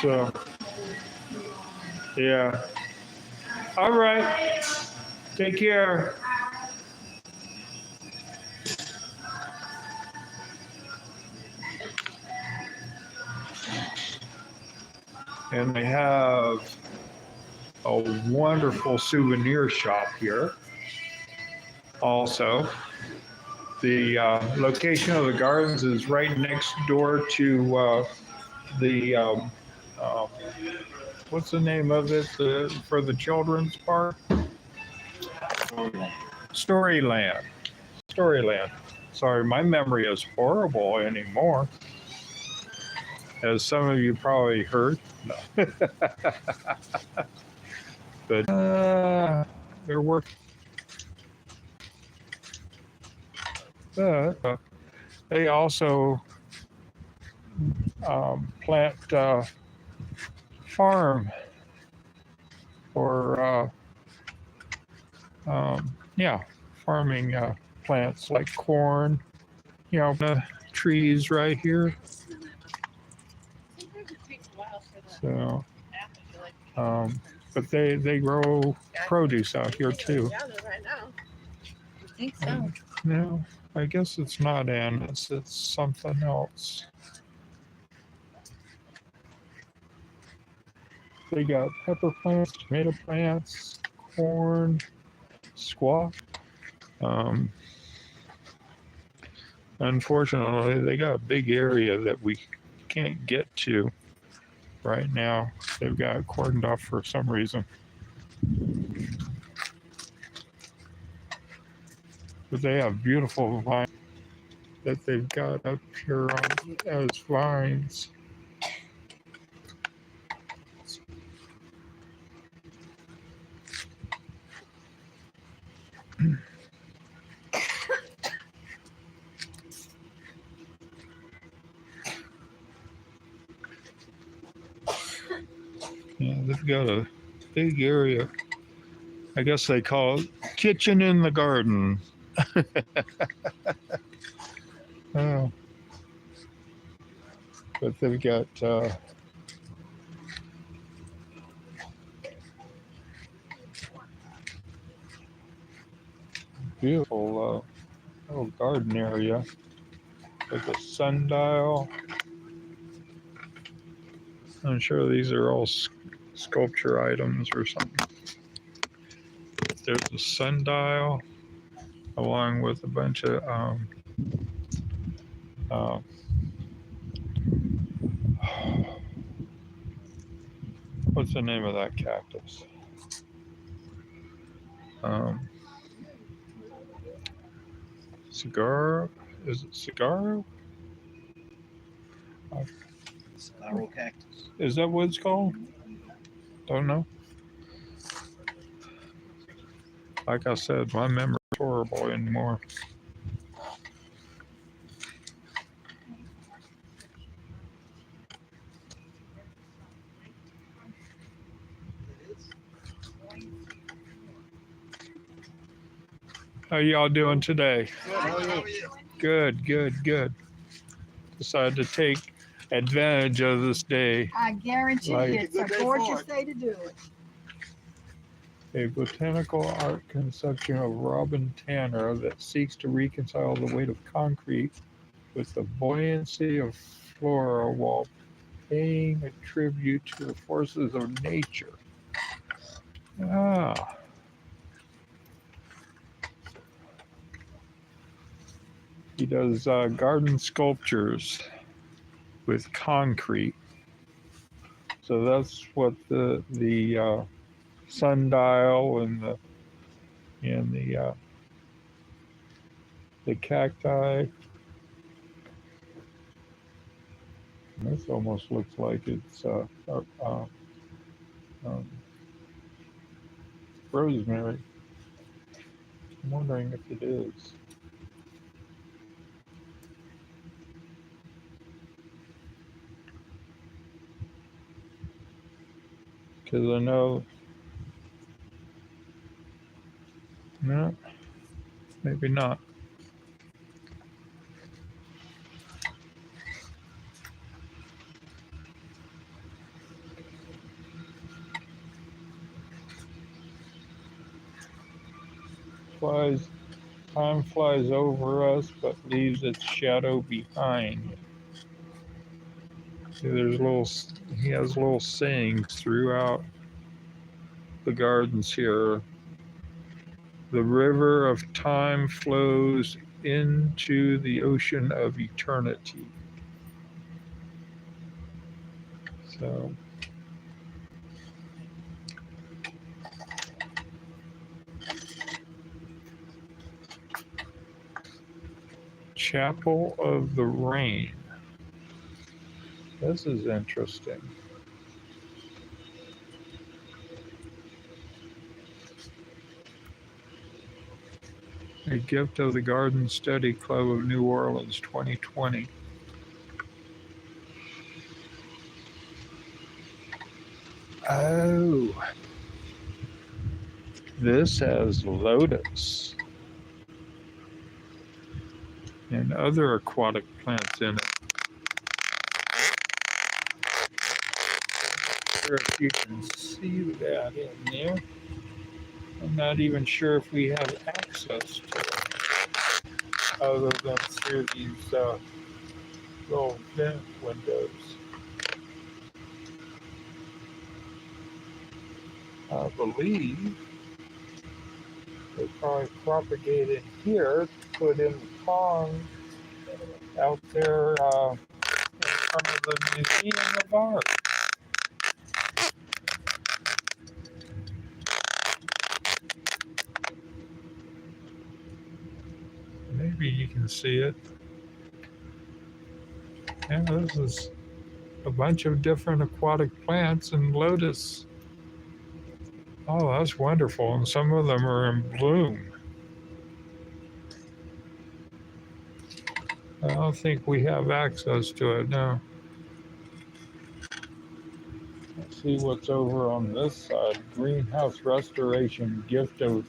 So, yeah. All right. Take care. And they have a wonderful souvenir shop here. Also, the location of the gardens is right next door to the uh, what's the name of it for the children's park? Storyland. Storyland. Sorry, my memory is horrible anymore, as some of you probably heard. No. But they're working. They also plant farm or yeah, farming plants like corn. You know, the trees right here. So, but they grow produce out here too. I think so. No, I guess it's not anise. It's something else. They got pepper plants, tomato plants, corn, squash. Unfortunately, they got a big area that we can't get to right now. They've got it cordoned off for some reason. But they have beautiful vines that they've got up here as vines. Yeah, they've got a big area. I guess they call it kitchen in the garden. Oh, but they've got beautiful little garden area with a sundial. I'm sure these are all sculpture items or something. There's a sundial along with a bunch of what's the name of that cactus? Cigar? Is it cigar? Spiral cactus. Is that what it's called? Don't know. Like I said, my memory is horrible anymore. How y'all doing today? Good, good, good. Decided to take advantage of this day. I guarantee it's a gorgeous day to do it. A botanical art conception of Robin Tanner that seeks to reconcile the weight of concrete with the buoyancy of flora while paying a tribute to the forces of nature. Ah. He does garden sculptures with concrete. So that's what the sundial and the cacti. This almost looks like it's rosemary. I'm wondering if it is. Because I know, no, maybe not. Time flies over us, but leaves its shadow behind. See, he has little sayings throughout the gardens here. The river of time flows into the ocean of eternity. So, Chapel of the Rain. This is interesting. A gift of the Garden Study Club of New Orleans 2020. Oh, this has lotus and other aquatic plants in it. I'm not sure if you can see that in there. I'm not even sure if we have access to it other than through these little vent windows. I believe they probably propagated here, put in the pond out there in front of the Museum of Art. Maybe you can see it. And this is a bunch of different aquatic plants and lotus. Oh, that's wonderful. And some of them are in bloom. I don't think we have access to it now. Let's see what's over on this side. Greenhouse Restoration Gift of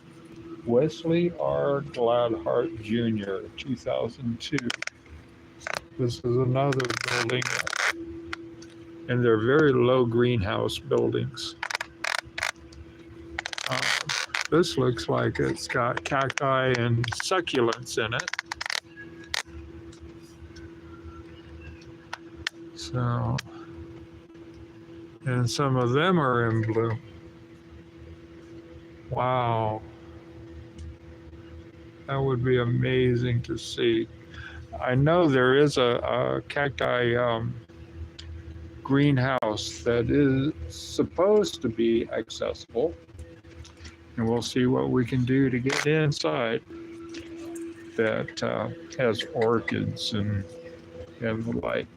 Wesley R. Gladhart Jr., 2002. This is another building, and they're very low greenhouse buildings. This looks like it's got cacti and succulents in it. So, and some of them are in bloom. Wow. That would be amazing to see. I know there is a cacti greenhouse that is supposed to be accessible, and we'll see what we can do to get inside that has orchids and the like.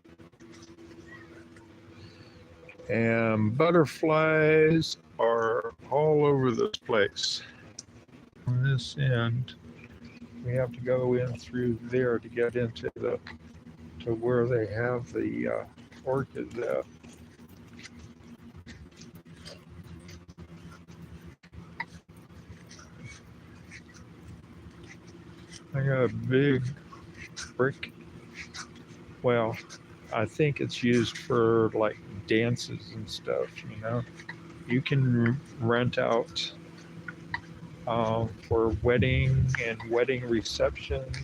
And butterflies are all over this place. On this end, we have to go in through there to get into to where they have the orchids at. I got a big brick. Well, I think it's used for like dances and stuff, you know. You can rent out for wedding and wedding receptions,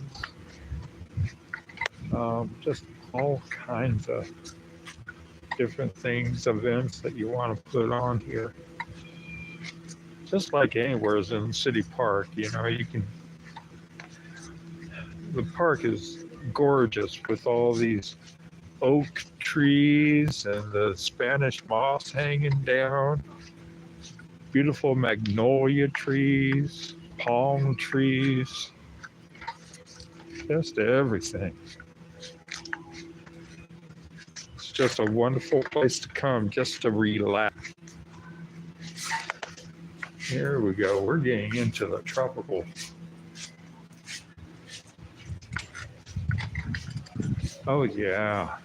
just all kinds of different things, events that you want to put on here. Just like anywhere in City Park, you know, the park is gorgeous with all these oak trees and the Spanish moss hanging down, beautiful magnolia trees, palm trees, just everything. It's just a wonderful place to come just to relax. Here we go. We're getting into the tropical. Oh, yeah.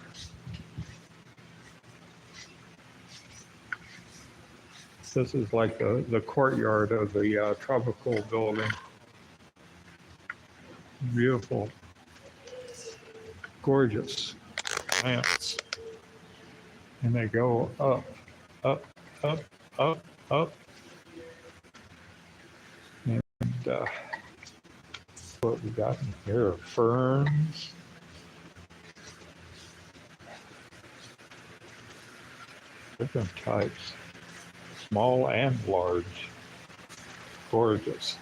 This is like the courtyard of the tropical building. Beautiful, gorgeous plants. And they go up, up, up, up, up. And What we got in here are ferns. Different types, small and large. Gorgeous.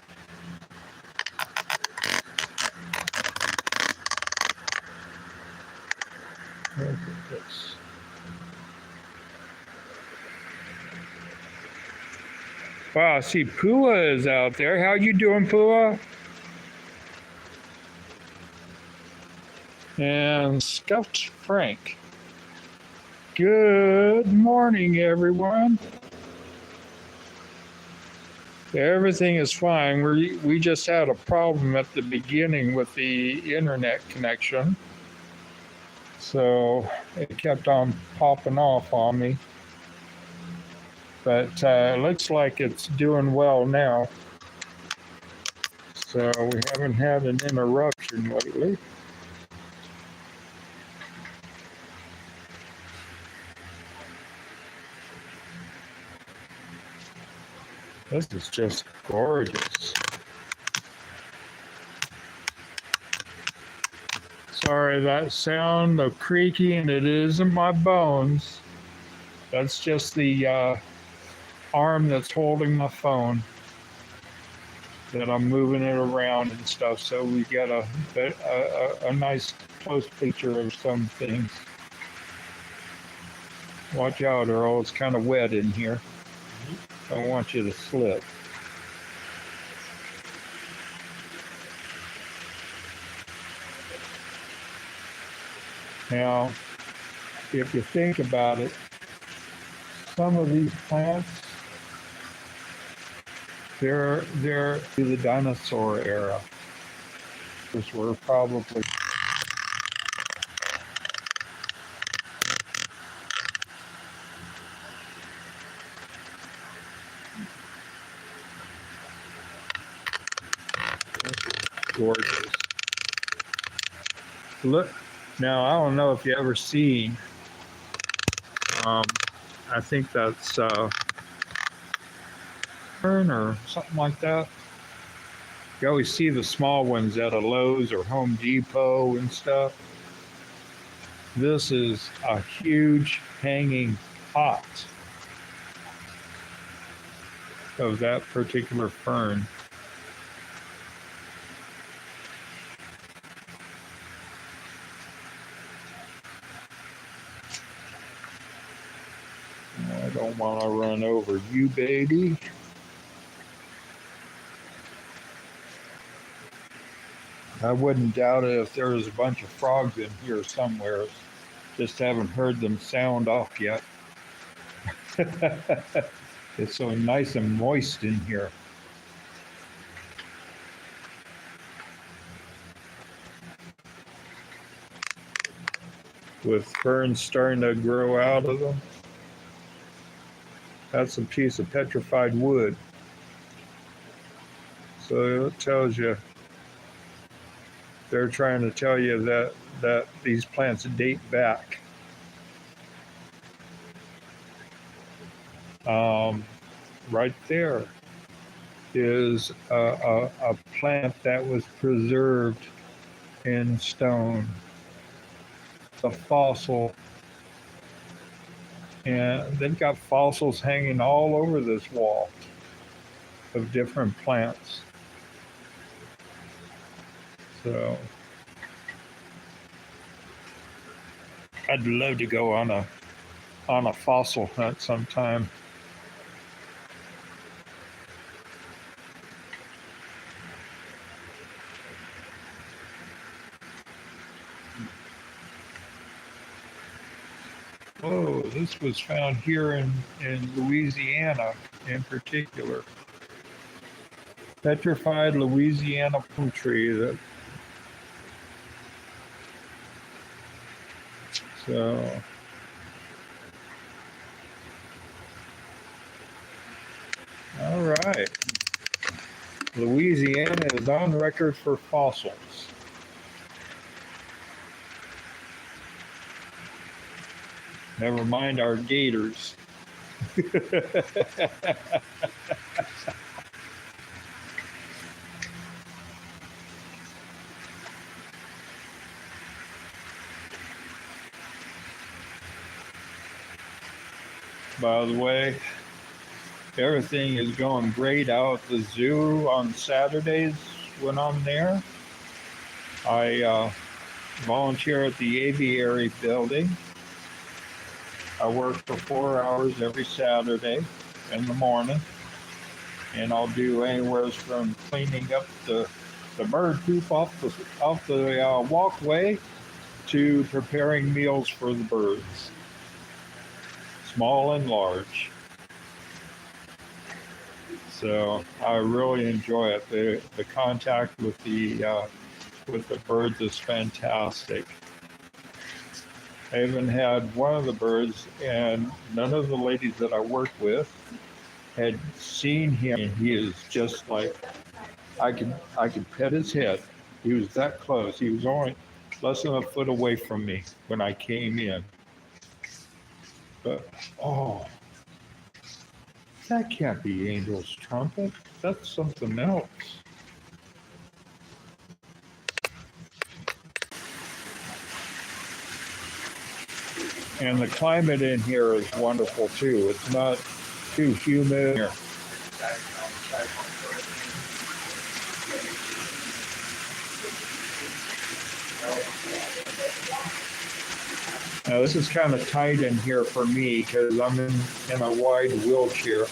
Look at this. Wow, I see Pua is out there. How you doing, Pua? And Scout Frank. Good morning, everyone. Everything is fine. We just had a problem at the beginning with the internet connection. So it kept on popping off on me. But it looks like it's doing well now. So we haven't had an interruption lately. This is just gorgeous. Sorry, that sound of creaking, it is in my bones. That's just the arm that's holding my phone that I'm moving it around and stuff. So we get a nice close picture of some things. Watch out, Earl. It's kind of wet in here. I don't want you to slip. Now, if you think about it, some of these plants, they're to the dinosaur era, which were probably gorgeous. Look, now I don't know if you ever seen, I think that's fern or something like that. You always see the small ones at a Lowe's or Home Depot and stuff. This is a huge hanging pot of that particular fern. I don't want to run over you, baby. I wouldn't doubt it if there was a bunch of frogs in here somewhere. Just haven't heard them sound off yet. It's so nice and moist in here. With ferns starting to grow out of them. That's a piece of petrified wood. So it tells you, they're trying to tell you that these plants date back. Right there is a plant that was preserved in stone. It's a fossil. And they've got fossils hanging all over this wall of different plants. So I'd love to go on a fossil hunt sometime. Oh, this was found here in Louisiana in particular. Petrified Louisiana plum tree. So all right. Louisiana is on record for fossils. Never mind our gators. by the way. Everything is going great out at the zoo on Saturdays when I'm there. I volunteer at the aviary building. I work for 4 hours every Saturday in the morning, and I'll do anywhere from cleaning up the bird poop off the walkway to preparing meals for the birds, small and large. So I really enjoy it. The contact with the birds is fantastic. I even had one of the birds, and none of the ladies that I work with had seen him. And he is just like I could pet his head. He was that close. He was only less than a foot away from me when I came in. But oh, that can't be Angel's trumpet. That's something else. And the climate in here is wonderful too. It's not too humid here. Now this is kind of tight in here for me because I'm in a wide wheelchair.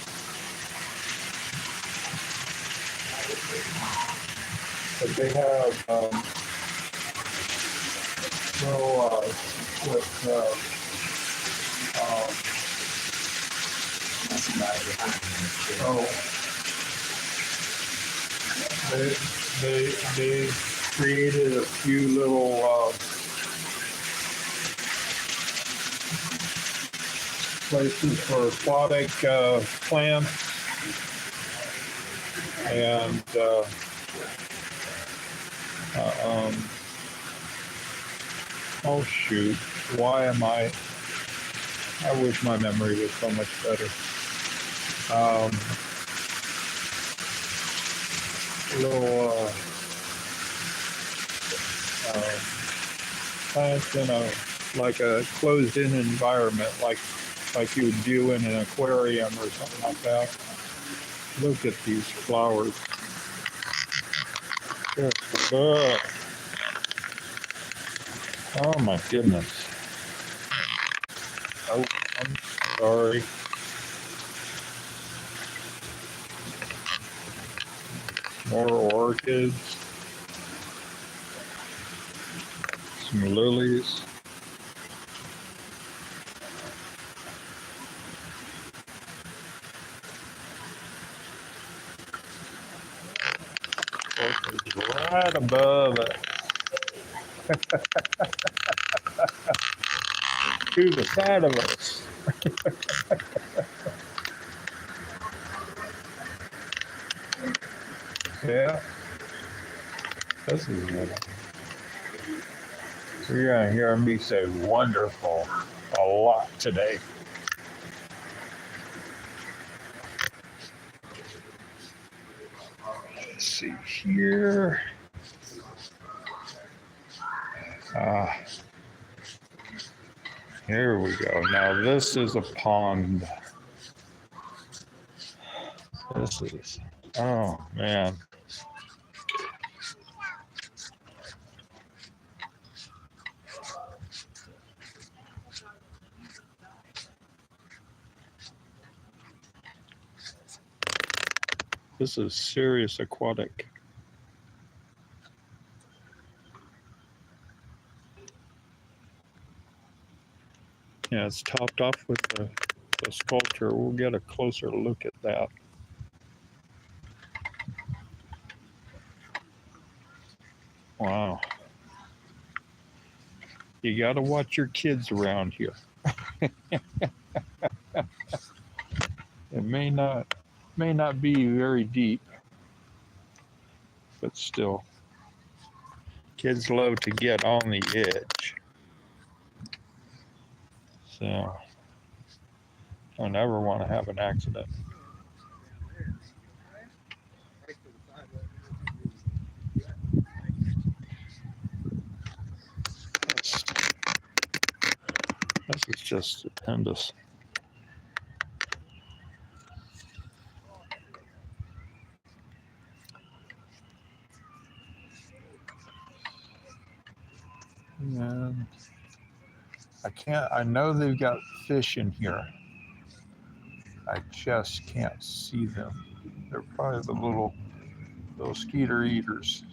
But they have they created a few little places for aquatic plants, and oh shoot, why am I wish my memory was so much better. Little plants in a closed-in environment, like you would do in an aquarium or something like that. Look at these flowers. Oh my goodness. Oh, I'm sorry. More orchids. Some lilies. Orchids right above it. To the side of us. Yeah. This is good. You're going to hear me say wonderful a lot today. Let's see here. Here we go. Now this is a pond. This is, oh man. This is serious aquatic. Yeah, it's topped off with the sculpture. We'll get a closer look at that. Wow. You got to watch your kids around here. It may not be very deep, but still, kids love to get on the edge. So, don't ever want to have an accident. This is just stupendous. And I know they've got fish in here. I just can't see them. They're probably the little skeeter eaters.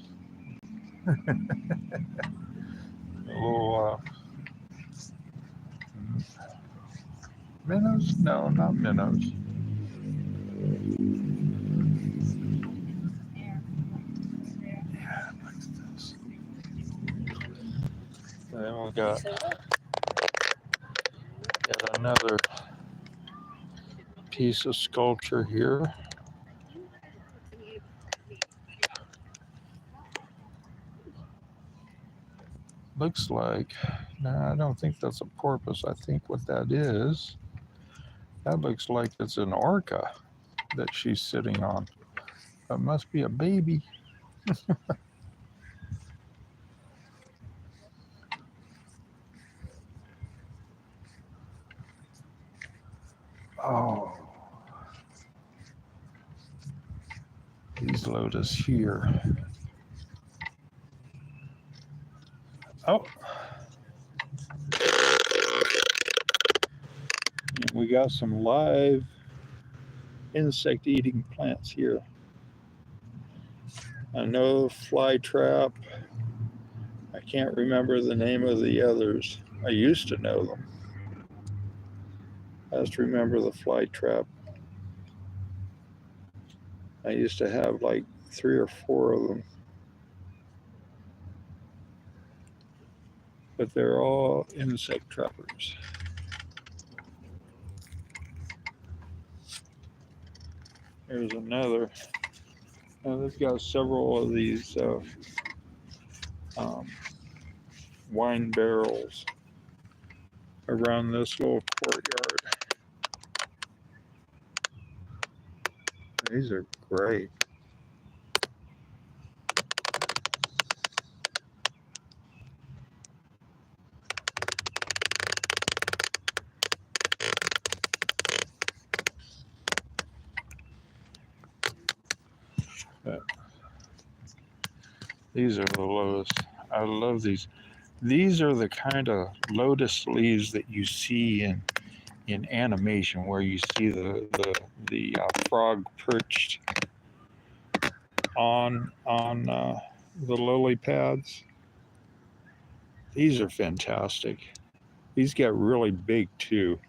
Little minnows? No, not minnows. Yeah, look at this. Then we got yet another piece of sculpture here. Looks like, no, I don't think that's a porpoise. I think what that is, that looks like it's an orca that she's sitting on. That must be a baby. Oh, these lotus here. Oh, and we got some live insect eating plants here. I know fly trap. I can't remember the name of the others. I used to know them. I just remember the fly trap. I used to have like 3 or 4 of them. But they're all insect trappers. There's another. Now they've got several of these wine barrels around this little courtyard. These are great. These are the lotus. I love these. These are the kind of lotus leaves that you see in animation, where you see the frog perched on the lily pads. These are fantastic. These get really big too.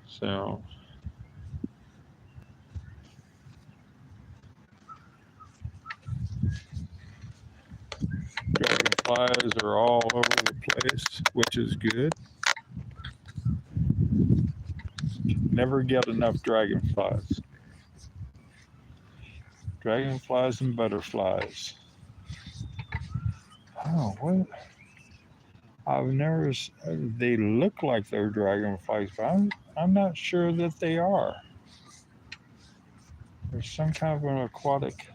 So dragonflies are all over the place, which is good. Never get enough dragonflies. Dragonflies and butterflies. Oh, what? I've never. They look like they're dragonflies, but I'm not sure that they are. There's some kind of an aquatic,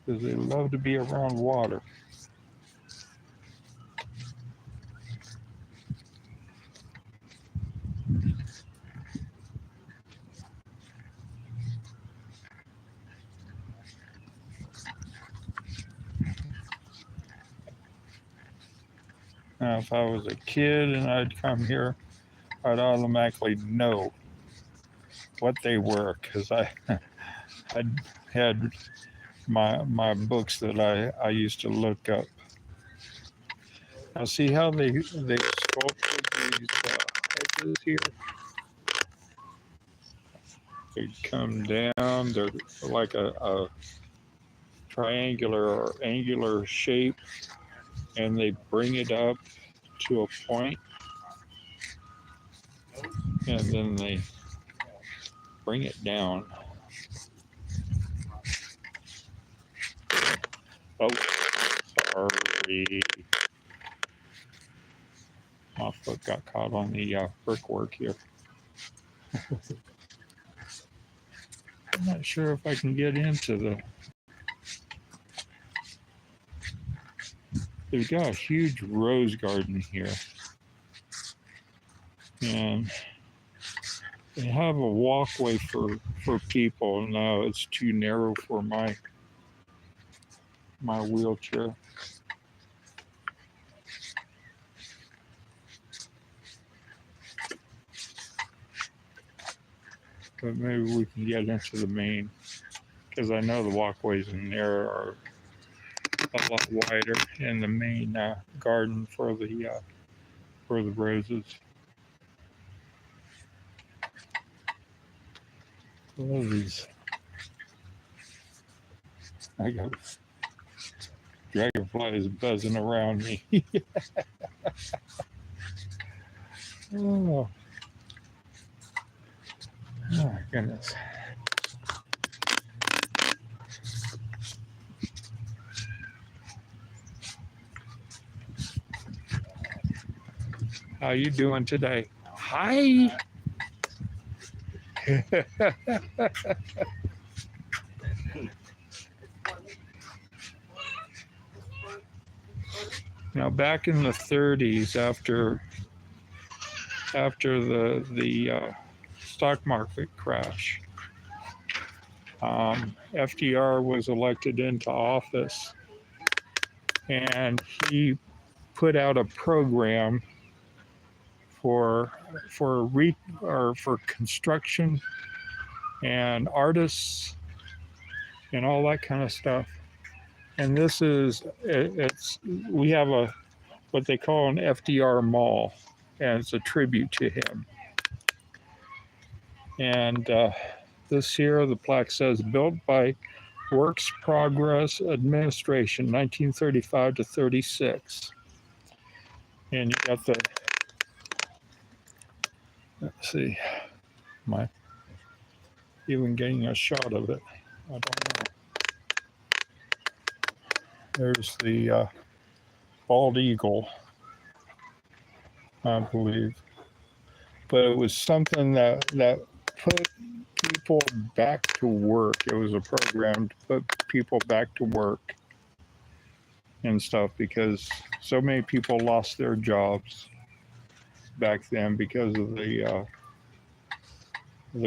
because they love to be around water. Now, if I was a kid and I'd come here, I'd automatically know what they were, because I had my books that I used to look up. Now, see how they sculpted these edges here? They come down. They're like a triangular or angular shape, and they bring it up to a point, and then they bring it down. Oh, sorry. My foot got caught on the brickwork here. I'm not sure if I can get into the... They've got a huge rose garden here. And they have a walkway for people. Now it's too narrow for my my wheelchair. But maybe we can get into the main, because I know the walkways in there are a lot wider in the main garden for the roses. What are these? I got dragonflies buzzing around me. Oh, my goodness. How you doing today? Hi. Now, back in the 30s, after the stock market crash, FDR was elected into office, and he put out a program for construction and artists and all that kind of stuff. And this is we have what they call an FDR mall, and it's a tribute to him. And this here, the plaque says, built by Works Progress Administration, 1935 to 36. And you got the, let's see, am I even getting a shot of it? I don't know. There's the bald eagle, I believe. But it was something that put people back to work. It was a program to put people back to work and stuff, because so many people lost their jobs back then because of the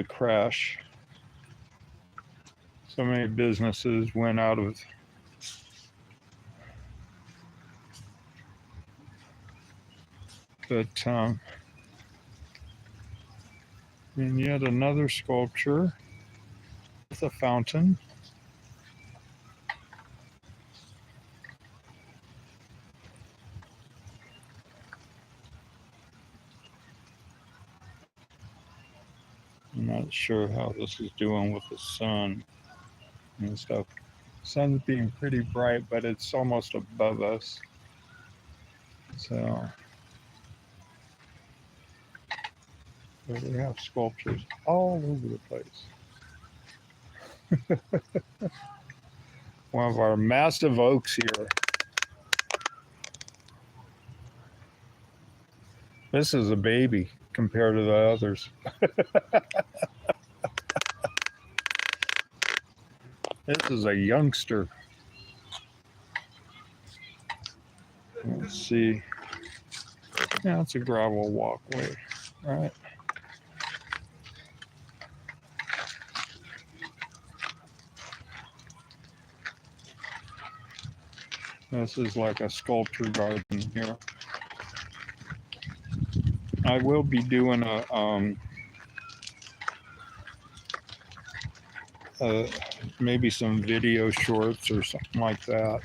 crash. So many businesses went out of but and yet another sculpture with a fountain. I'm not sure how this is doing with the sun and stuff. Sun's being pretty bright, but it's almost above us. So but we have sculptures all over the place. One of our massive oaks here. This is a baby compared to the others. This is a youngster. Let's see. Yeah, it's a gravel walkway, right? This is like a sculpture garden here. I will be doing maybe some video shorts or something like that,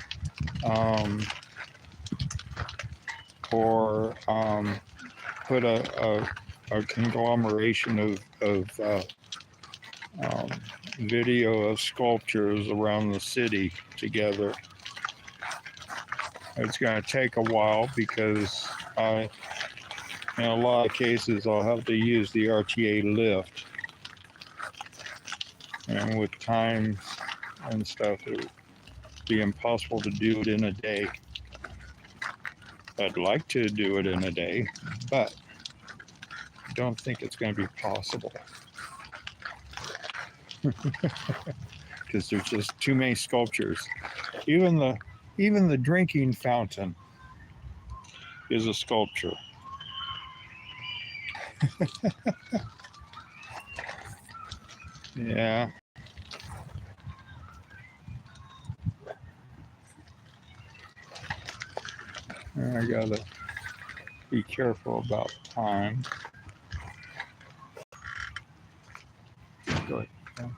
or put a conglomeration of video of sculptures around the city together. It's going to take a while because in a lot of cases I'll have to use the RTA lift, and with time and stuff it would be impossible to do it in a day. I'd like to do it in a day, but I don't think it's going to be possible because there's just too many sculptures. Even the drinking fountain is a sculpture. Yeah. And I gotta be careful about time. Go ahead. Yeah.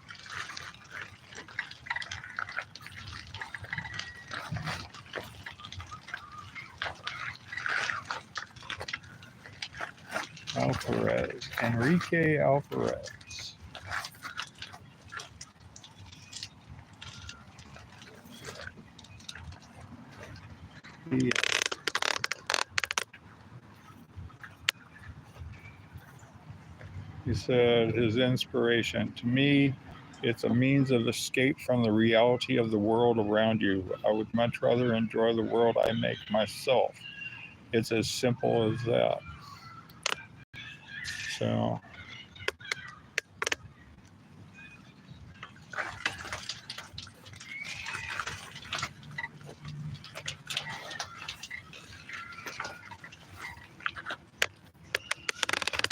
Alvarez, Enrique Alvarez. He said his inspiration, to me, it's a means of escape from the reality of the world around you. I would much rather enjoy the world I make myself. It's as simple as that. So,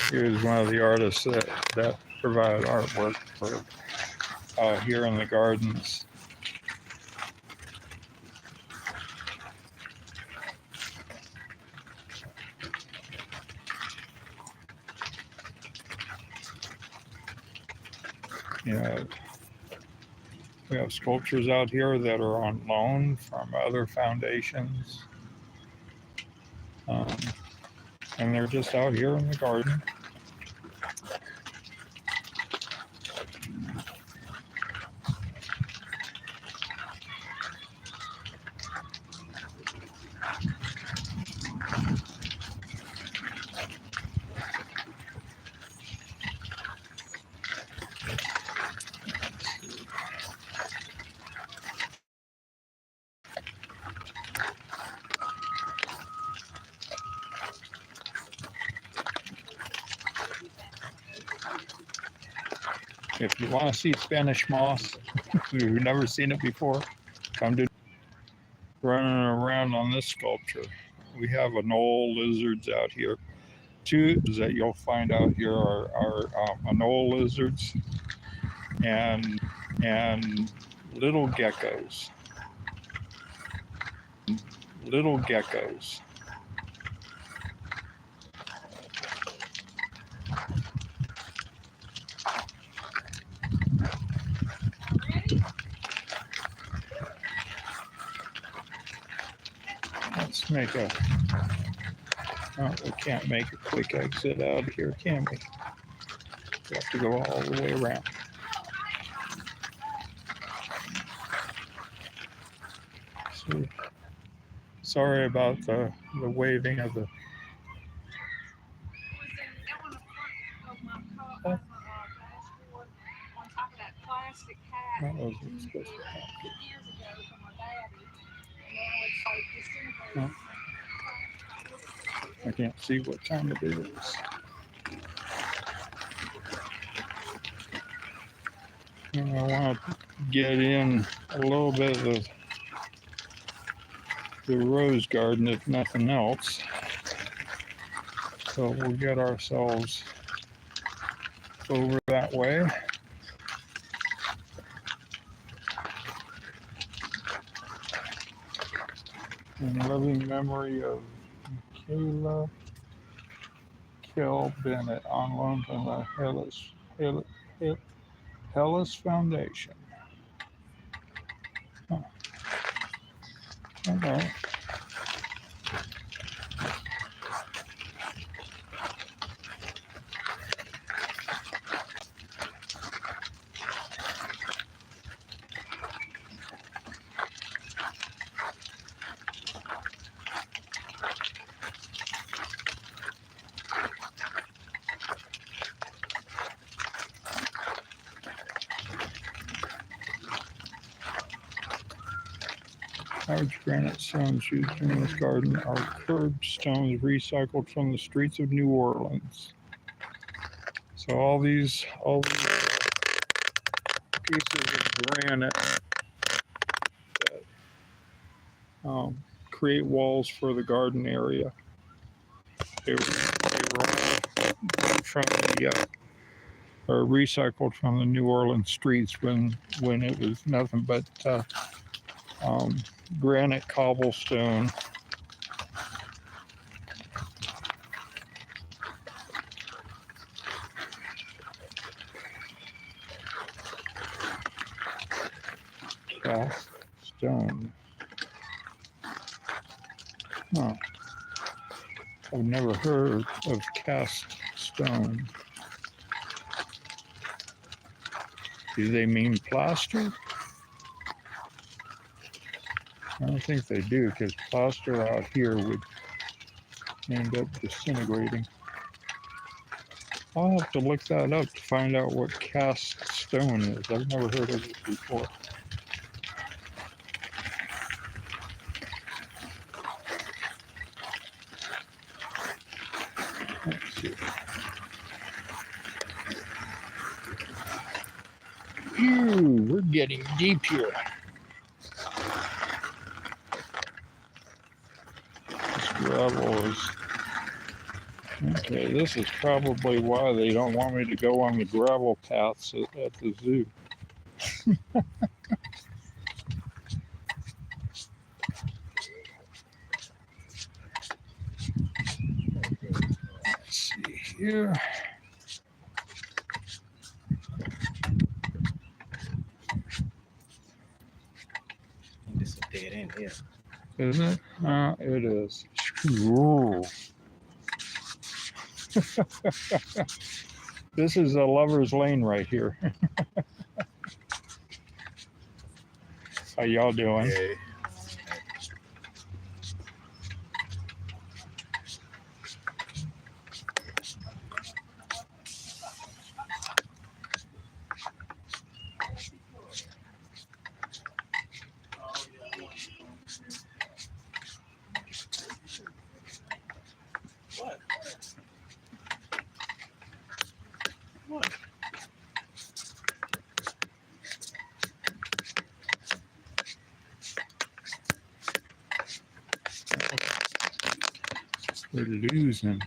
he was one of the artists that provided artwork for here in the gardens. You know, we have sculptures out here that are on loan from other foundations. And they're just out here in the garden. If you want to see Spanish moss, if you've never seen it before, come to running around on this sculpture. We have anole lizards out here. Two that you'll find out here are anole lizards and little geckos. Little geckos. Let's make a. Oh, we can't make a quick exit out of here, can we? We have to go all the way around. So, sorry about the waving of the. On top of that plastic hat That wasn't he supposed to happen. years ago from my daddy. Now it's like disintegrated. I can't see what time it is. And I want to get in a little bit of the rose garden, if nothing else. So we'll get ourselves over that way. In loving memory of Michaela Kell Bennett, on loan from the Hellas Foundation. Huh. Okay. Large granite stones used in this garden are curved stones recycled from the streets of New Orleans. So all these pieces of granite that create walls for the garden area. They were from the or recycled from the New Orleans streets when it was nothing but granite cobblestone cast stone. Huh. I've never heard of cast stone. Do they mean plaster? I don't think they do, because plaster out here would end up disintegrating. I'll have to look that up to find out what cast stone is. I've never heard of it before. Let's see. Ew, we're getting deep here. This gravel is... Okay, this is probably why they don't want me to go on the gravel paths at the zoo. Let's see here. This is a dead end here. Isn't it? It is. Ooh. This is a lover's lane right here. How y'all doing? Yeah. What? What? We're losing.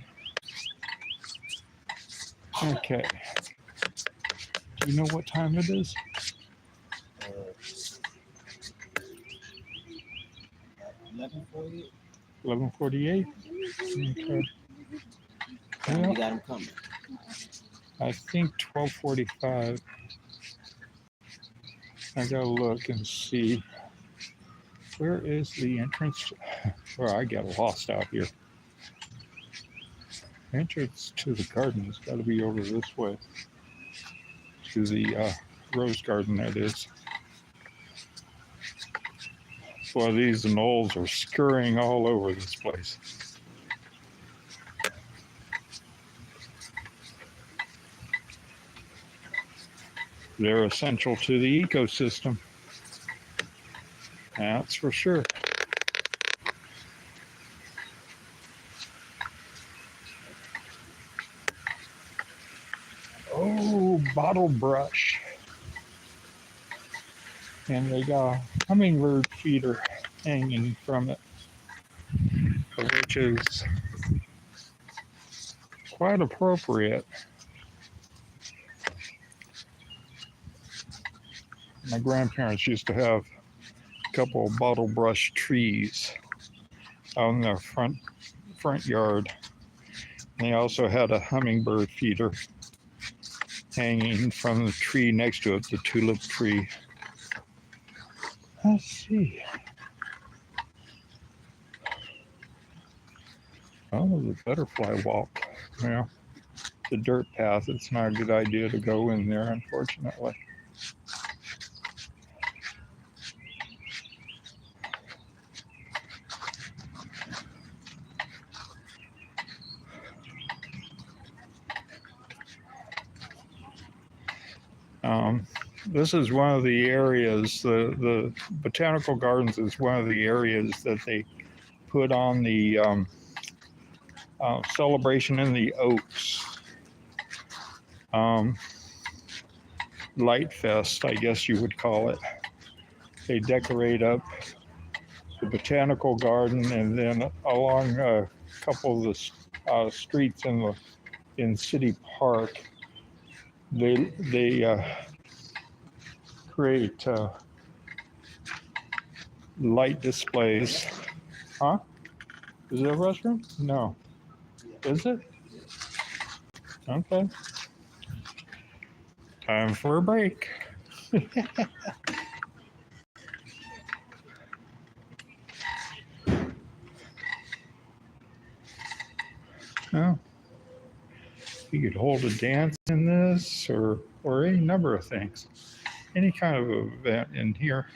Okay. Do you know what time it is? 11:48. 11:48. Okay. You got him coming. I think 12:45. I gotta look and see. Where is the entrance? Where I get lost out here. Entrance to the garden has got to be over this way. To the rose garden, that is. Well, these knolls are scurrying all over this place. They're essential to the ecosystem. That's for sure. Oh, bottle brush. And they got a hummingbird feeder hanging from it, which is quite appropriate. My grandparents used to have a couple of bottle brush trees out in their front yard. And they also had a hummingbird feeder hanging from the tree next to it, the tulip tree. Let's see. Oh, the butterfly walk. Yeah, the dirt path. It's not a good idea to go in there, unfortunately. This is one of the areas, the Botanical Gardens is one of the areas that they put on the celebration in the Oaks. Light Fest, I guess you would call it. They decorate up the Botanical Garden, and then along a couple of the streets in City Park, they create light displays. Huh? Is it a restroom? No. Is it? Okay. Time for a break. Well, you could hold a dance in this or any number of things. Any kind of event in here.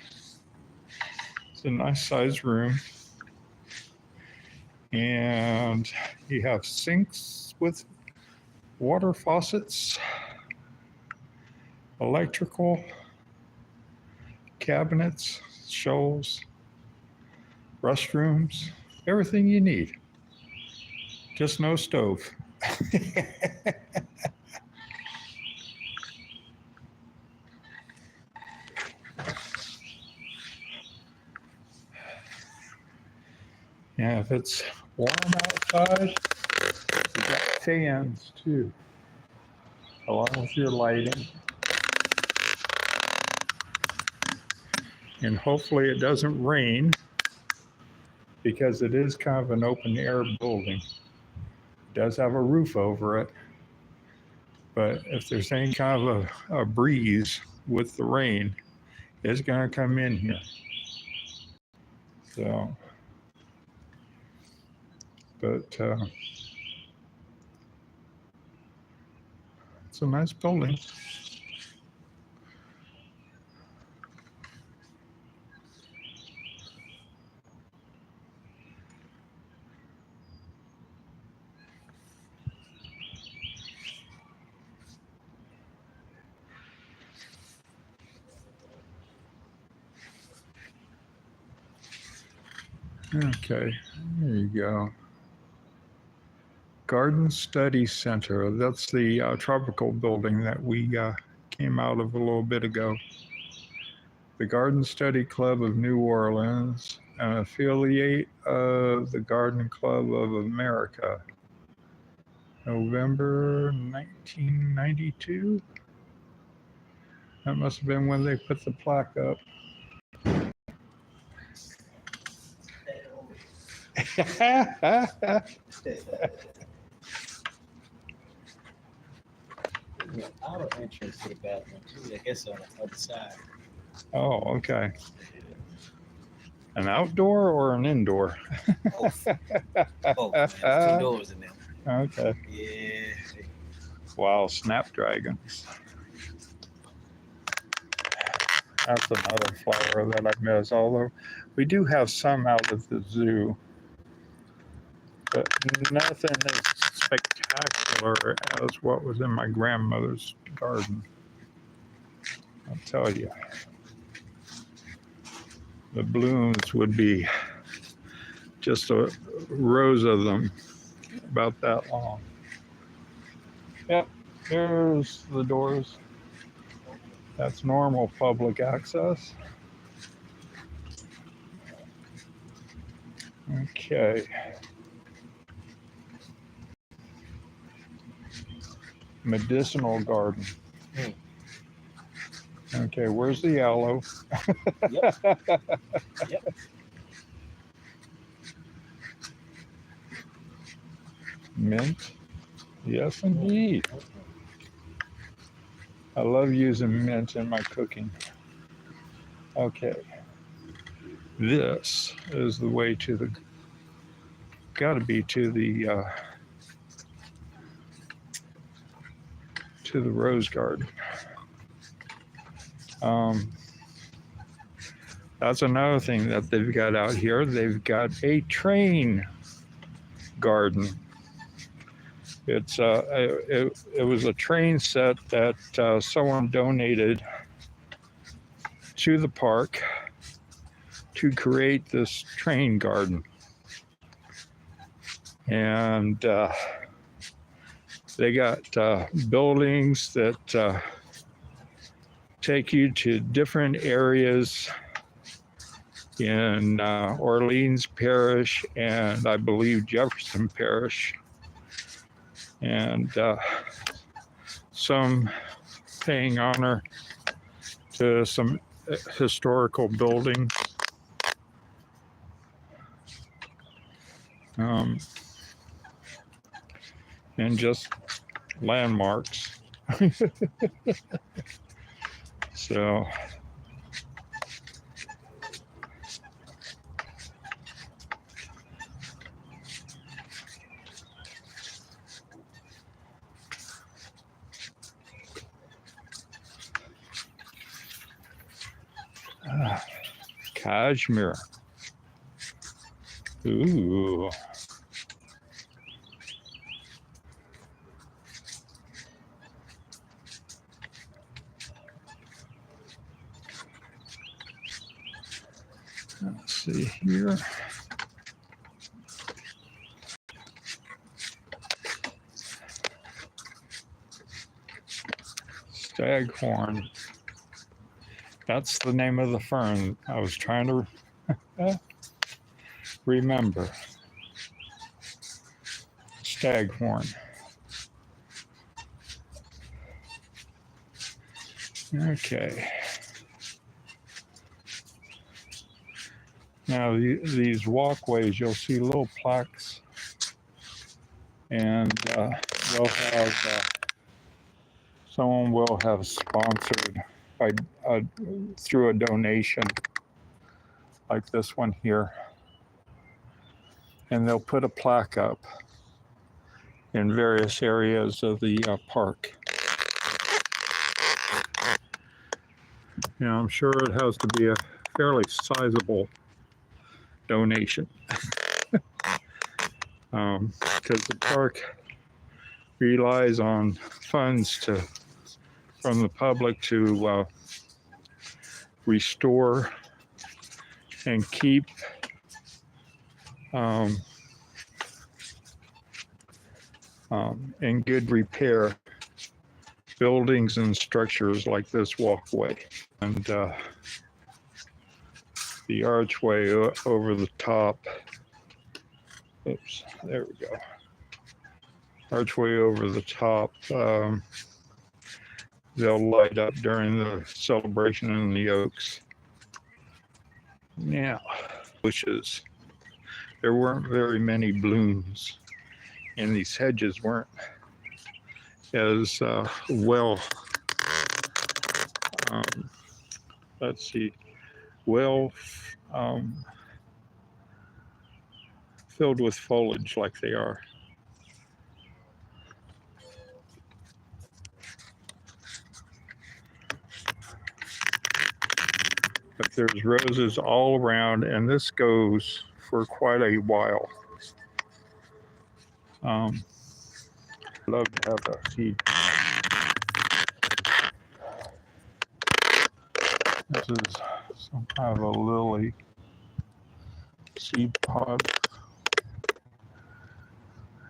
It's a nice sized room. And you have sinks with water faucets, electrical, cabinets, shelves, restrooms, everything you need. Just no stove. Yeah, if it's warm outside, you got fans too, along with your lighting. And hopefully it doesn't rain because it is kind of an open air building. It does have a roof over it, but if there's any kind of a breeze with the rain, it's going to come in here. So, but it's a nice building. Okay, there you go. Garden Study Center. That's the tropical building that we came out of a little bit ago. The Garden Study Club of New Orleans, an affiliate of the Garden Club of America. November 1992. That must have been when they put the plaque up. Outer entrance to the bathroom too. I guess on the other side. Oh, okay. An outdoor or an indoor? Both. Both. Man. There's 2 doors in there. Okay. Yeah. Wow, snapdragons. That's another flower that I miss, although we do have some out of the zoo, but nothing as spectacular as what was in my grandmother's garden. I'll tell you. The blooms would be just a rows of them about that long. Yep, there's the doors. That's normal public access. Okay. Medicinal garden. Okay, where's the aloe? Yep. Yep. Mint. Yes, indeed. I love using mint in my cooking. Okay. This is the way to the, gotta be to the rose garden. That's another thing that they've got out here. They've got a train garden. It's it was a train set that someone donated to the park to create this train garden, and they got buildings that take you to different areas in Orleans Parish and I believe Jefferson Parish, and some paying honor to some historical buildings. And just landmarks. So Cashmere. Ooh. Let's see here. Staghorn. That's the name of the fern I was trying to remember. Staghorn. Okay. Now these walkways, you'll see little plaques, and they'll have someone will have sponsored by through a donation, like this one here, and they'll put a plaque up in various areas of the park. You know, I'm sure it has to be a fairly sizable donation, because the park relies on funds from the public to restore and keep in good repair buildings and structures like this walkway, and the archway over the top. Oops, there we go. Archway over the top. They'll light up during the celebration in the Oaks. Now, bushes. There weren't very many blooms, and these hedges weren't as well. Let's see, well filled with foliage like they are. But there's roses all around, and this goes for quite a while. Love to have a seed. This is some kind of a lily seed pod.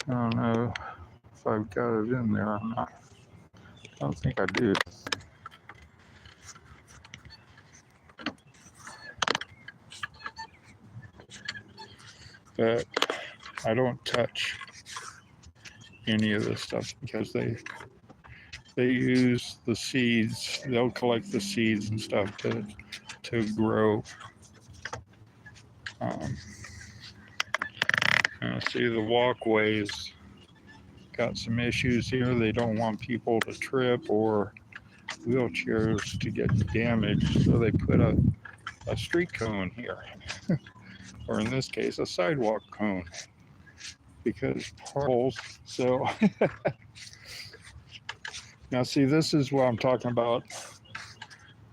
I don't know if I've got it in there or not. I don't think I do. But I don't touch any of this stuff because they use the seeds. They'll collect the seeds and stuff to grow. See, the walkways got some issues here. They don't want people to trip or wheelchairs to get damaged, so they put a street cone here, or in this case, a sidewalk cone, because potholes. So now, see, this is what I'm talking about.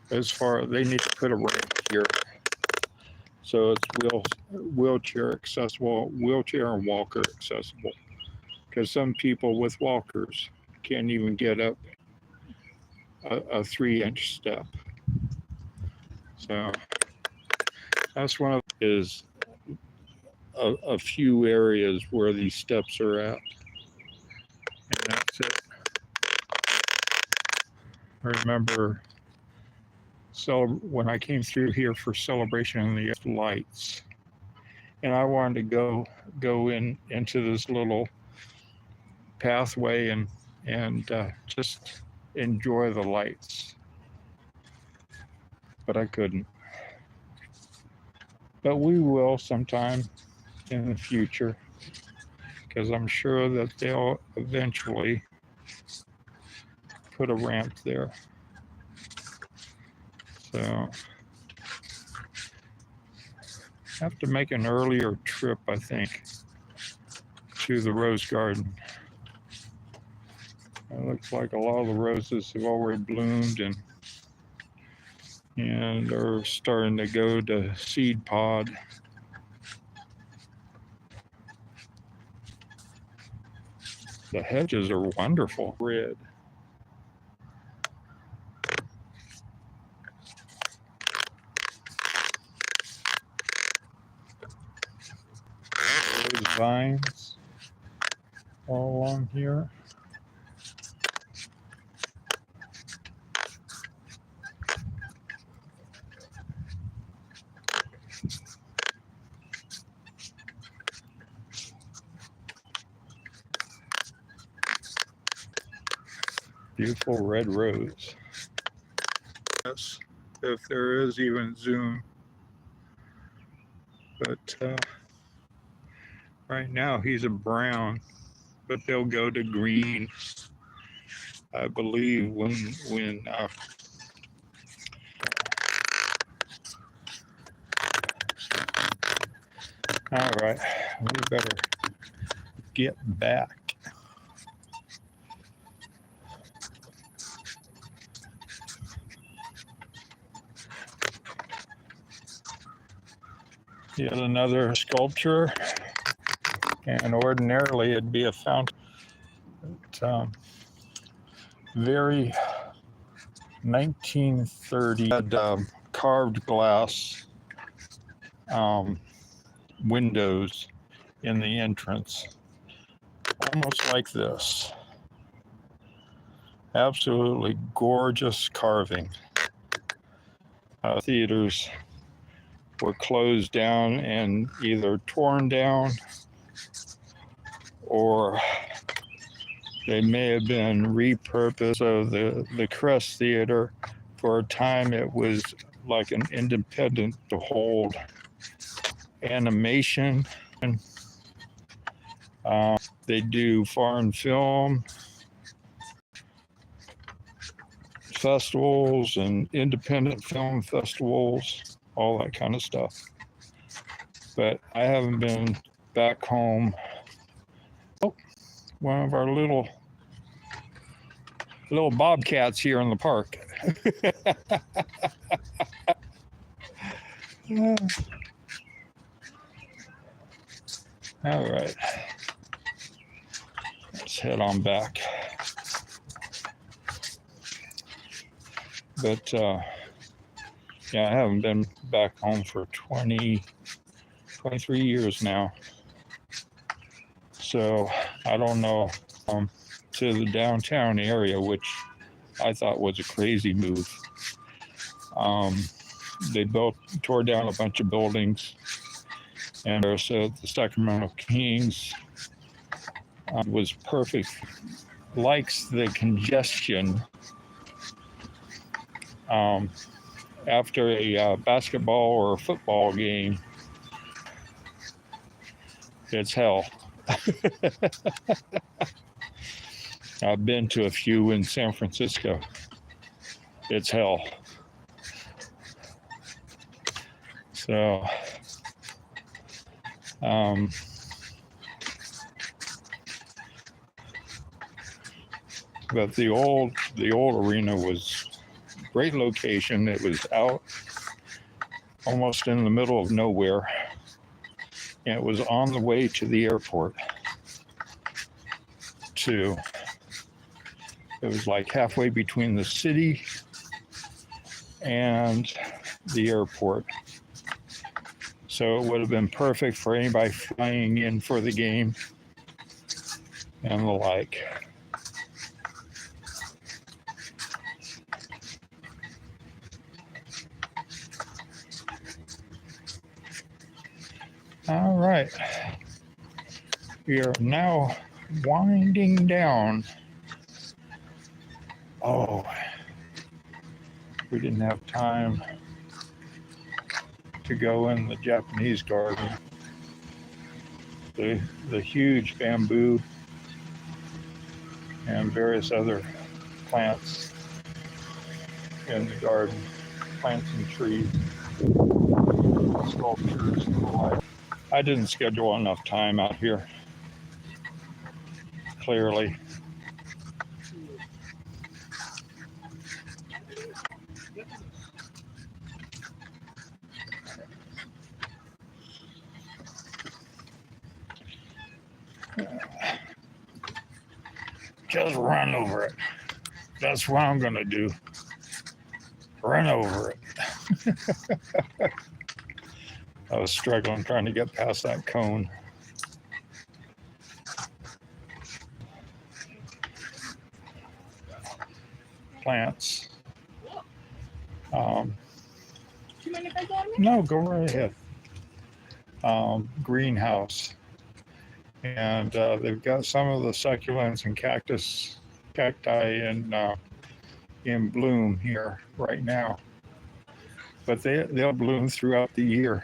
As far they need to put a ramp here, so it's wheelchair accessible, wheelchair and walker accessible, because some people with walkers can't even get up a 3-inch step. So that's one of is a few areas where these steps are at, and that's it. I remember when I came through here for celebration in the lights, and I wanted to go into this little pathway and just enjoy the lights, but I couldn't. But we will sometime in the future, because I'm sure that they'll eventually put a ramp there. So have to make an earlier trip, I think, to the rose garden. It looks like a lot of the roses have already bloomed, and and are starting to go to seed pod. The hedges are wonderful. Red. Those vines all along here. Beautiful red rose. Yes, if there is even zoom. But right now he's a brown, but they'll go to green, I believe, when all right, we better get back. Yet another sculpture, and ordinarily it'd be a fountain. But, very 1930 had carved glass windows in the entrance, almost like this. Absolutely gorgeous carving. Theaters were closed down and either torn down, or they may have been repurposed. So the Crest Theater, for a time, it was like an independent to hold animation. They do foreign film festivals and independent film festivals, all that kind of stuff. But I haven't been back home. Oh, one of our little bobcats here in the park. All right, let's head on back. But yeah, I haven't been back home for 23 years now. So I don't know, to the downtown area, which I thought was a crazy move. They tore down a bunch of buildings, and so the Sacramento Kings was perfect. Likes the congestion after a basketball or a football game. It's hell. I've been to a few in San Francisco. It's hell. So, but the old arena was great location. It was out almost in the middle of nowhere, and it was on the way to the airport. It was like halfway between the city and the airport. So it would have been perfect for anybody flying in for the game and the like. All right. We are now winding down. Oh, we didn't have time to go in the Japanese garden. The huge bamboo and various other plants in the garden, plants and trees, sculptures and the like. I didn't schedule enough time out here, clearly. Just run over it. That's what I'm gonna do. Run over it. I was struggling trying to get past that cone. Plants. Do you mind if I go on there? No, go right ahead. Greenhouse. And they've got some of the succulents and cacti in bloom here right now. But they'll bloom throughout the year.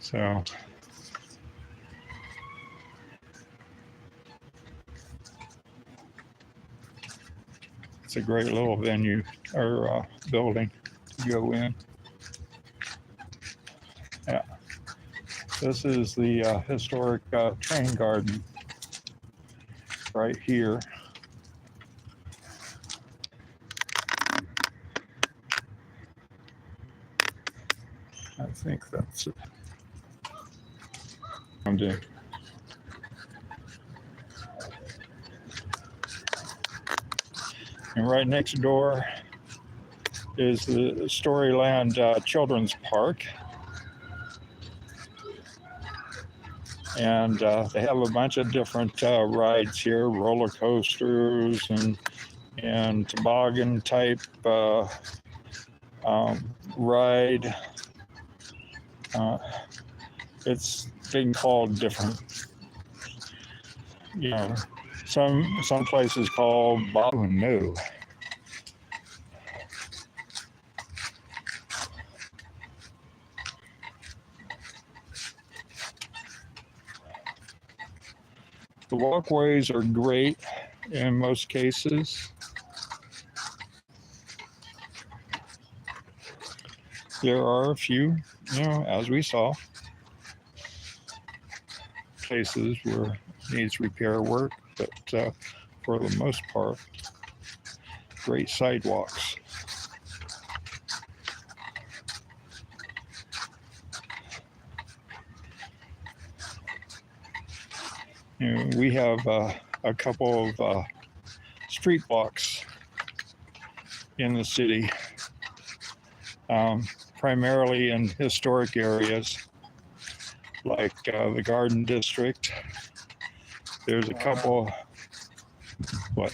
So it's a great little venue or building to go in. Yeah. This is the historic train garden right here. I think that's it. I'm doing. And right next door is the Storyland Children's Park. And they have a bunch of different rides here, roller coasters and toboggan type ride. It's being called different. You know, some places call Botanical. The walkways are great in most cases. There are a few, as we saw, places where it needs repair work, but for the most part, great sidewalks. We have a couple of street walks in the city, primarily in historic areas like the Garden District. There's a couple. What?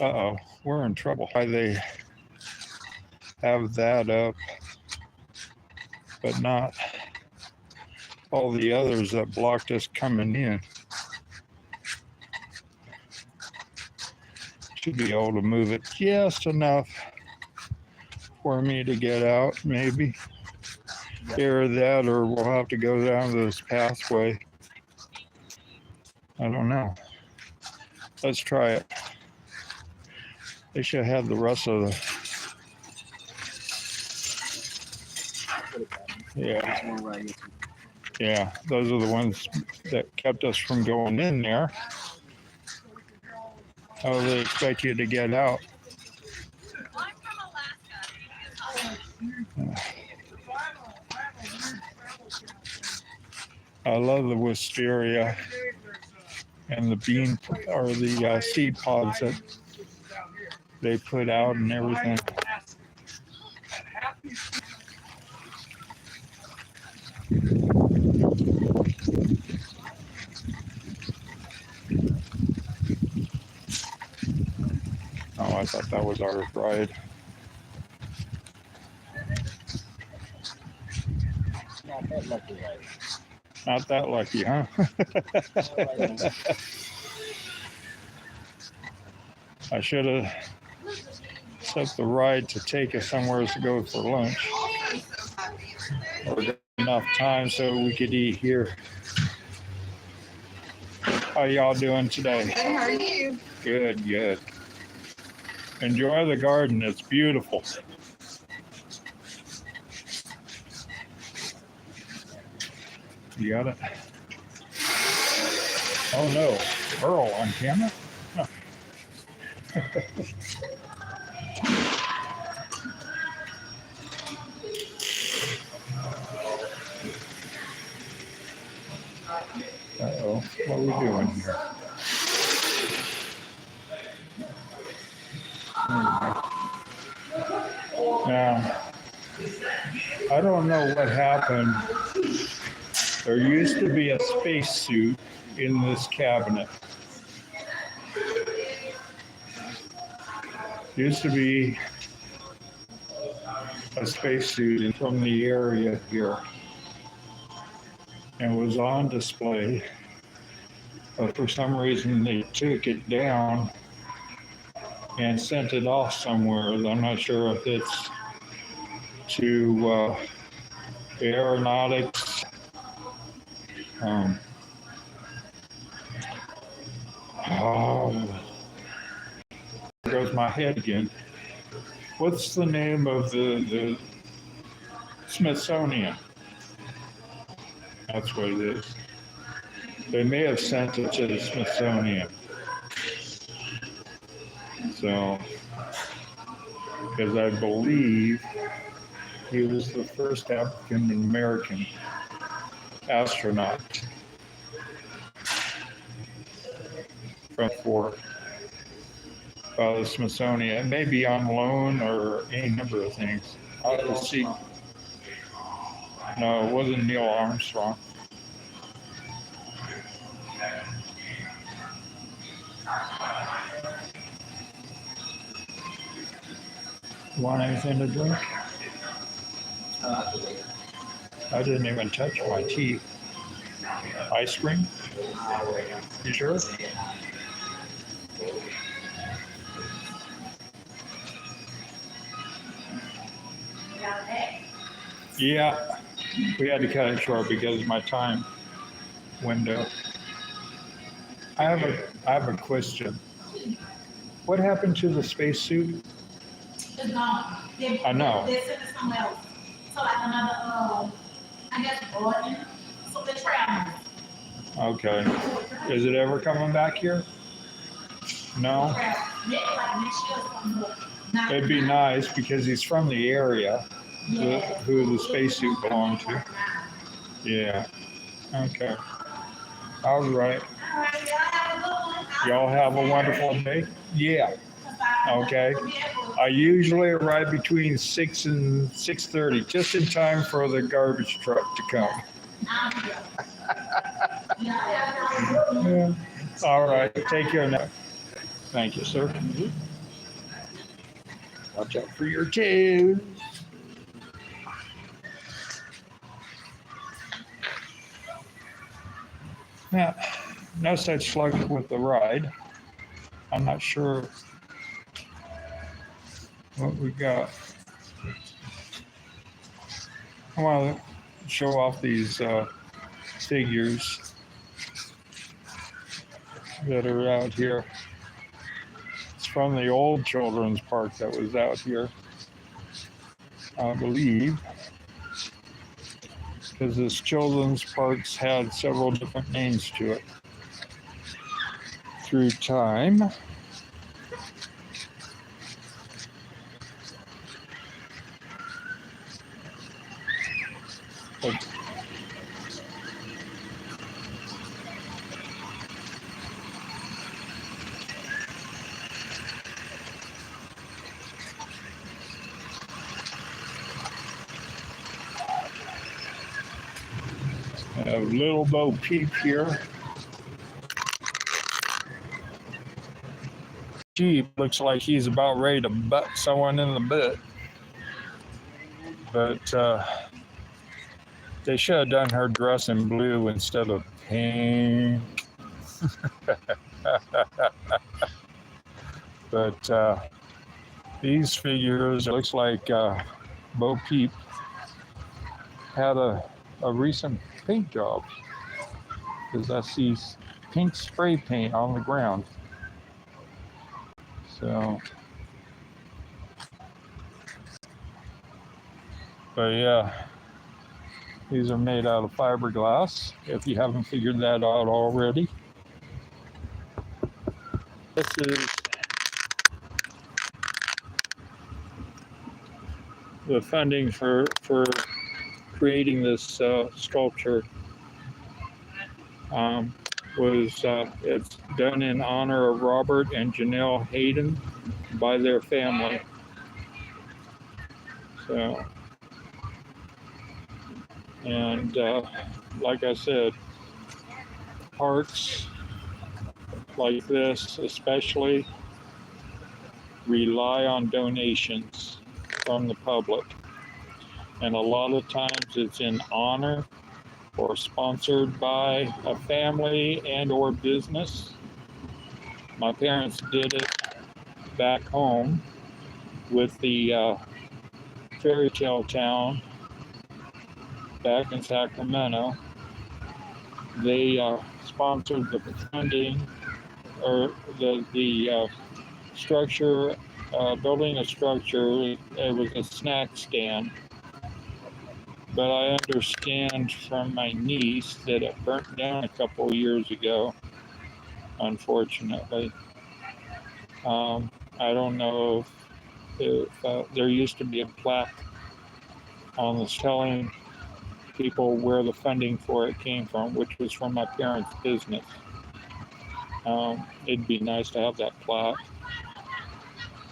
Uh-oh, we're in trouble. Why they have that up, but not all the others that blocked us coming in. Should be able to move it just enough for me to get out, maybe. Either that or we'll have to go down this pathway. I don't know. Let's try it. They should have the rest of the... Yeah. Yeah, those are the ones that kept us from going in there. How do they expect you to get out? I love the wisteria and the bean or the seed pods that they put out and everything. Oh, I thought that was our ride. Not that lucky, right? Not that lucky, huh? I should have set the ride to take us somewhere to go for lunch. Or enough time so we could eat here. How y'all doing today? Good, how are you? Good, good. Enjoy the garden. It's beautiful. You got it? Oh no, Earl on camera? Huh. Uh-oh, what are we doing here? Now, I don't know what happened. There used to be a spacesuit in this cabinet. Used to be a spacesuit from the area here and was on display. But for some reason, they took it down and sent it off somewhere. I'm not sure if it's to aeronautics. Oh, there goes my head again. What's the name of the Smithsonian? That's what it is. They may have sent it to the Smithsonian. So, because I believe he was the first African American astronaut for the Smithsonian. It may be on loan or any number of things. I'll have to see. No, it wasn't Neil Armstrong. Want anything to drink? I didn't even touch my teeth. Ice cream? You sure? Yeah, we had to cut it short because of my time window. I have a question. What happened to the spacesuit? It's gone. I know. They sent it somewhere else. So like another, I guess, Boston. So they're traveling. Okay. Is it ever coming back here? No? Yeah, like next year or something. It'd be nice because he's from the area who the spacesuit belonged to. Yeah. Okay. All right. Y'all have a wonderful day. Yeah. Okay. I usually arrive between 6 and 6:30, just in time for the garbage truck to come. Yeah. All right. Take care now. Thank you, sir. Watch out for your toes. Now, no such luck with the ride. I'm not sure what we got. I want to show off these figures that are out here. It's from the old children's park that was out here, I believe, because this children's park's had several different names to it through time. But I have little Bo Peep here. She looks like he's about ready to butt someone in the butt. But they should have done her dress in blue instead of pink. But these figures, it looks like Bo Peep had a recent paint job, because I see pink spray paint on the ground. So, but yeah, these are made out of fiberglass, if you haven't figured that out already. This is the funding for creating this sculpture. It's done in honor of Robert and Janelle Hayden by their family. So, and like I said, parks like this especially rely on donations from the public. And a lot of times it's in honor or sponsored by a family and or business. My parents did it back home with the fairy tale town back in Sacramento. They sponsored the funding or the structure, building a structure. It was a snack stand. But I understand from my niece that it burnt down a couple years ago, unfortunately. I don't know if there used to be a plaque on this telling people where the funding for it came from, which was from my parents' business. It'd be nice to have that plaque.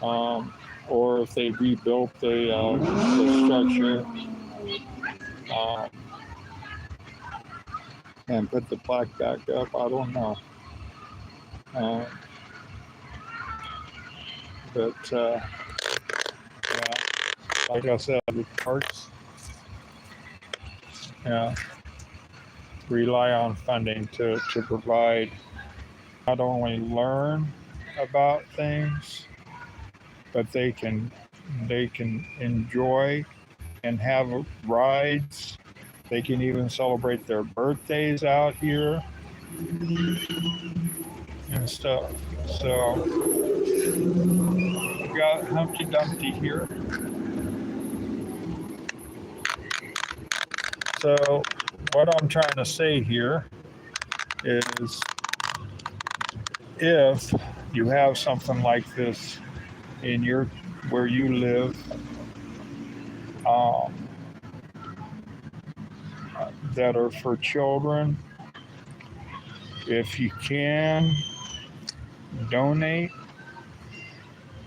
Or if they rebuilt the structure um, and put the plaque back up, I don't know. Uh, but yeah, like I said, the parks rely on funding to provide not only learn about things, but they can enjoy and have rides. They can even celebrate their birthdays out here and stuff. So we got Humpty Dumpty here. So what I'm trying to say here is if you have something like this in your where you live, um, that are for children, if you can donate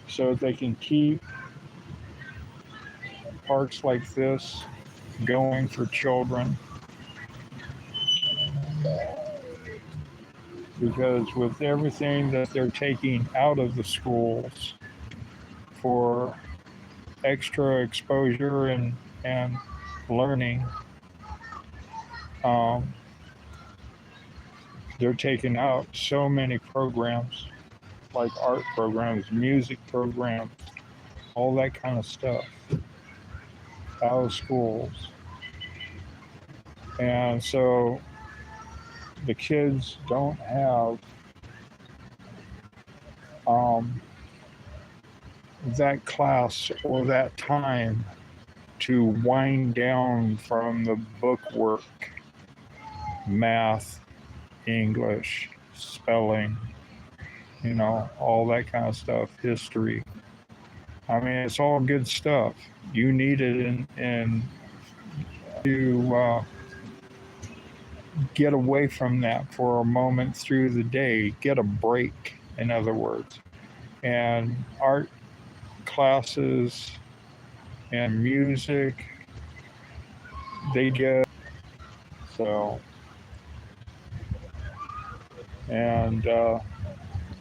so that they can keep parks like this going for children, because with everything that they're taking out of the schools for extra exposure and learning, um, they're taking out so many programs like art programs, music programs, all that kind of stuff out of schools. And so the kids don't have that class or that time to wind down from the book work, math, English, spelling, all that kind of stuff, history. I mean, it's all good stuff. You need it in to get away from that for a moment through the day, get a break, in other words. And art classes and music, they get so. And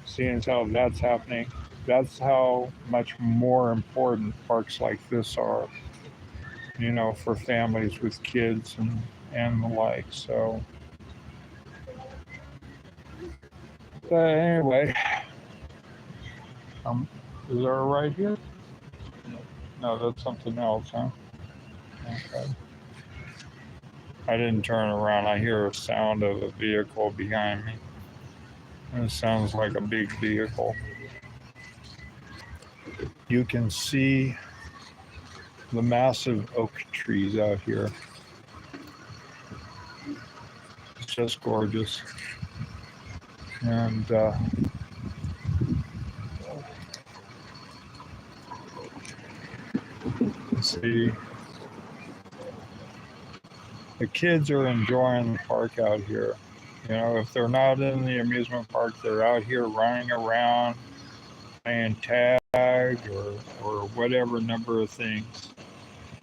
seeing as how that's happening, that's how much more important parks like this are, for families with kids and the like. So, but anyway, is there a right here? No, that's something else, huh? Okay. I didn't turn around. I hear a sound of a vehicle behind me. And it sounds like a big vehicle. You can see the massive oak trees out here. It's just gorgeous. And see, the kids are enjoying the park out here. If they're not in the amusement park, they're out here running around, playing tag or whatever number of things.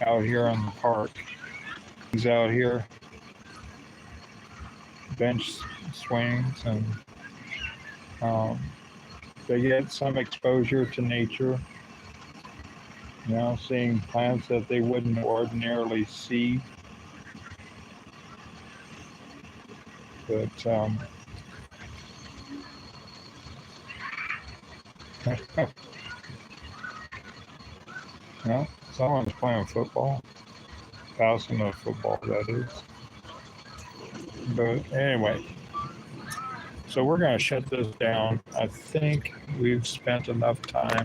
out here in the park. He's out here bench swings, and they get some exposure to nature, seeing plants that they wouldn't ordinarily see. But someone's playing football, passing the football, that is. But anyway, so we're going to shut this down. I think we've spent enough time